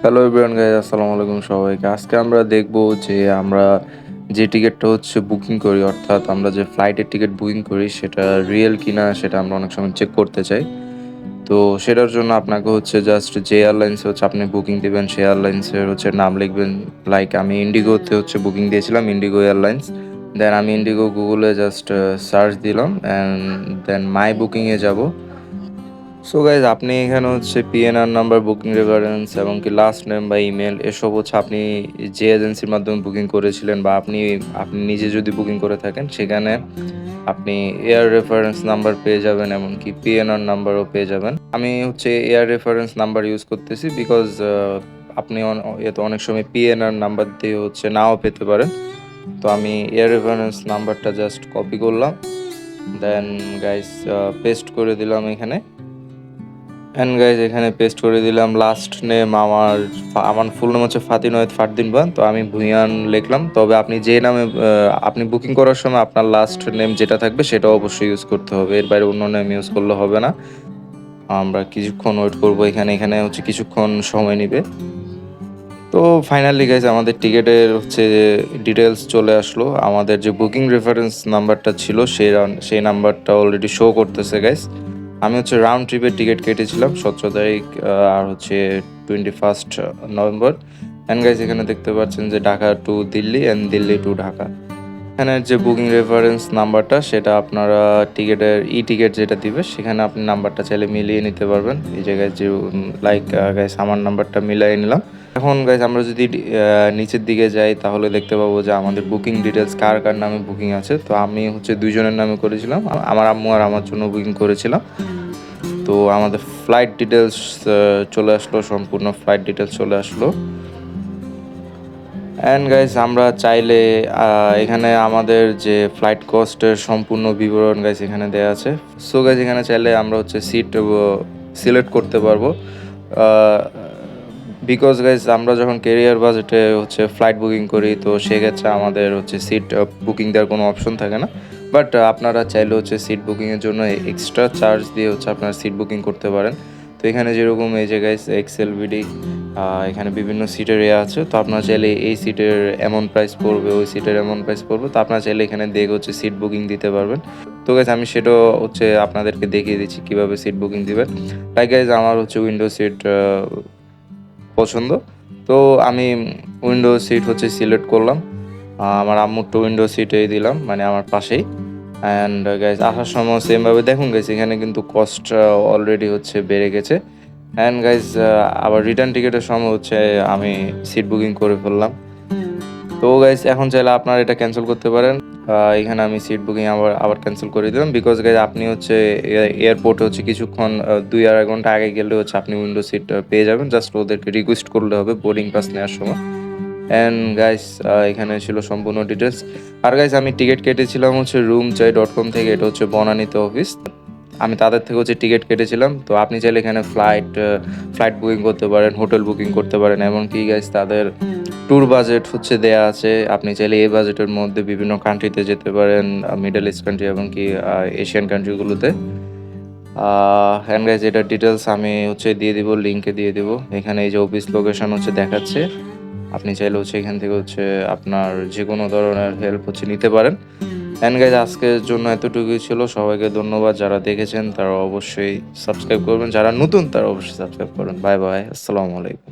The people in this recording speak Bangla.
হ্যালো এভরিওয়ান গাইস, আসসালামু আলাইকুম সবাইকে। আজকে আমরা দেখব যে আমরা যে টিকিটটা বুকিং করি, অর্থাৎ আমরা যে ফ্লাইটের টিকিট বুকিং করি সেটা রিয়েল কিনা সেটা আমরা অনেক সময় চেক করতে চাই। তো সেটার জন্য আপনাকে জাস্ট যে এয়ারলাইন্সে আপনি বুকিং দিবেন সেই এয়ারলাইন্সের নাম লিখবেন। লাইক আমি ইন্ডিগোতে বুকিং দিয়েছিলাম, ইন্ডিগো এয়ারলাইন্স। দেন আমি ইন্ডিগো গুগলে জাস্ট সার্চ দিলাম অ্যান্ড দেন মাই বুকিংয়ে যাব। সো গাইজ আপনি এখানে পিএনআর নাম্বার, বুকিং রেফারেন্স এবং কি লাস্ট নেম বা ইমেল এসব আপনি যে এজেন্সির মাধ্যমে বুকিং করেছিলেন বা আপনি আপনি নিজে যদি বুকিং করে থাকেন সেখানে আপনি এয়ার রেফারেন্স নাম্বার পেয়ে যাবেন, এমনকি পিএনআর নাম্বারও পেয়ে যাবেন। আমি এয়ার রেফারেন্স নাম্বার ইউজ করতেছি বিকজ আপনি এতে অনেক সময় পিএনআর নাম্বার দিয়ে নাও পেতে পারেন। তো আমি এয়ার রেফারেন্স নাম্বারটা জাস্ট কপি করলাম, দেন গাইস পেস্ট করে দিলাম এখানে। অ্যান্ড গাইজ এখানে পেস্ট করে দিলাম লাস্ট নেম। আমার আমার ফুল নাম ফাতিন ওয়েদ ফারদিন বান। তো আমি ভুঁইয়ান লিখলাম। তবে আপনি যে নামে আপনি বুকিং করার সময় আপনার লাস্ট নেম যেটা থাকবে সেটা অবশ্যই ইউজ করতে হবে, এর বাইরে অন্য নেম ইউজ করলে হবে না। আমরা কিছুক্ষণ ওয়েট করবো এখানে। এখানে কিছুক্ষণ সময় নিবে। তো ফাইনালি গাইজ আমাদের টিকিটের ডিটেলস চলে আসলো। আমাদের যে বুকিং রেফারেন্স নাম্বারটা ছিল সেই নাম্বারটা অলরেডি শো করতেছে গাইজ। আমি রাউন্ড ট্রিপের টিকিট কেটেছিলাম 17 তারিখ আর 21 নভেম্বর। অ্যান্ড গাইজ এখানে দেখতে পাচ্ছেন যে Dhaka to Delhi and Delhi to Dhaka. এখানে যে বুকিং রেফারেন্স নাম্বারটা সেটা আপনারা টিকিটের টিকিট যেটা দিবে সেখানে আপনি নাম্বারটা চাইলে মিলিয়ে নিতে পারবেন। এই জায়গায় যে লাইক গাইজ আমার নাম্বারটা মিলিয়ে নিলাম। এখন গাইজ আমরা যদি নিচের দিকে যাই তাহলে দেখতে পাবো যে আমাদের বুকিং ডিটেলস কার কার নামে বুকিং আছে। তো আমি দুইজনের নামে করেছিলাম, আমার আম্মু আর আমার জন্য বুকিং করেছিলাম। তো আমাদের ফ্লাইট ডিটেলস চলে আসলো, সম্পূর্ণ ফ্লাইট ডিটেলস চলে আসলো। অ্যান্ড গাইজ আমরা চাইলে এখানে আমাদের যে ফ্লাইট কস্টের সম্পূর্ণ বিবরণ গাইজ এখানে দেওয়া আছে। সো গাইজ এখানে চাইলে আমরা সিট সিলেক্ট করতে পারবো। বিকজ গাইজ আমরা যখন কেরিয়ার বাজেটে ফ্লাইট বুকিং করি তো সেক্ষেত্রে আমাদের সিট বুকিং দেওয়ার কোনো অপশন থাকে না। বাট আপনারা চাইলে সিট বুকিংয়ের জন্য এক্সট্রা চার্জ দিয়ে আপনারা সিট বুকিং করতে পারেন। তো এখানে যেরকম এই যে গাইজ এক্সএলভিডি, এখানে বিভিন্ন সিটের আছে। তো আপনারা চাইলে এই সিটের এমন প্রাইস পড়বে, ওই সিটের এমন প্রাইস পড়বে। তো আপনারা চাইলে এখানে দেখে সিট বুকিং দিতে পারবেন। তো গাইজ আমি সেটাও আপনাদেরকে দেখিয়ে দিচ্ছি কীভাবে সিট বুকিং দিবেন। তাই গাইজ আমার উইন্ডো সিট পছন্দ। তো আমি উইন্ডো সিট সিলেক্ট করলাম। আমার আম্মুরটা উইন্ডো সিটেই দিলাম, মানে আমার পাশেই। অ্যান্ড গাইজ আসার সময় সেমভাবে দেখুন গাইজ এখানে কিন্তু কস্ট অলরেডি বেড়ে গেছে। অ্যান্ড গাইজ আবার রিটার্ন টিকিটের সময় আমি সিট বুকিং করে ফেললাম। তো গাইজ এখন চাইলে আপনারা এটা ক্যান্সেল করতে পারেন। এখানে আমি সিট বুকিং আবার ক্যান্সেল করে দিলাম বিকজ গাইজ আপনি এয়ারপোর্টে কিছুক্ষণ 2-2.5 ঘন্টা আগে গেলে আপনি উইন্ডো সিট পেয়ে যাবেন। জাস্ট ওদেরকে রিকোয়েস্ট করলে হবে বোর্ডিং পাস নেওয়ার সময়। অ্যান্ড গাইস এখানে ছিল সম্পূর্ণ ডিটেলস। আর গাইস আমি টিকিট কেটেছিলাম roomchai.com থেকে। এটা বনানীতে অফিস। আমি তাদের থেকে টিকিট কেটেছিলাম। তো আপনি চাইলে এখানে ফ্লাইট বুকিং করতে পারেন, হোটেল বুকিং করতে পারেন, এমনকি গাইস তাদের ট্যুর বাজেট দেয়া আছে। আপনি চাইলে এই বাজেটের মধ্যে বিভিন্ন কান্ট্রিতে যেতে পারেন, মিডল ইস্ট কান্ট্রি এমনকি এশিয়ান কান্ট্রিগুলোতে। হ্যান্ড গাইজ এটার ডিটেলস আমি দিয়ে দিব, লিঙ্কে দিয়ে দিব। এখানে এই যে অফিস লোকেশন দেখাচ্ছে। আপনি চাইলে এখান থেকে আপনার যে কোনো ধরনের হেল্প নিতে পারেন। অ্যান্ড গাইজ আজকের জন্য এতটুকুই ছিল। সবাইকে ধন্যবাদ, যারা দেখেছেন তারা অবশ্যই সাবস্ক্রাইব করবেন, যারা নতুন তারা অবশ্যই সাবস্ক্রাইব করবেন। বাই বাই, আসসালামু আলাইকুম।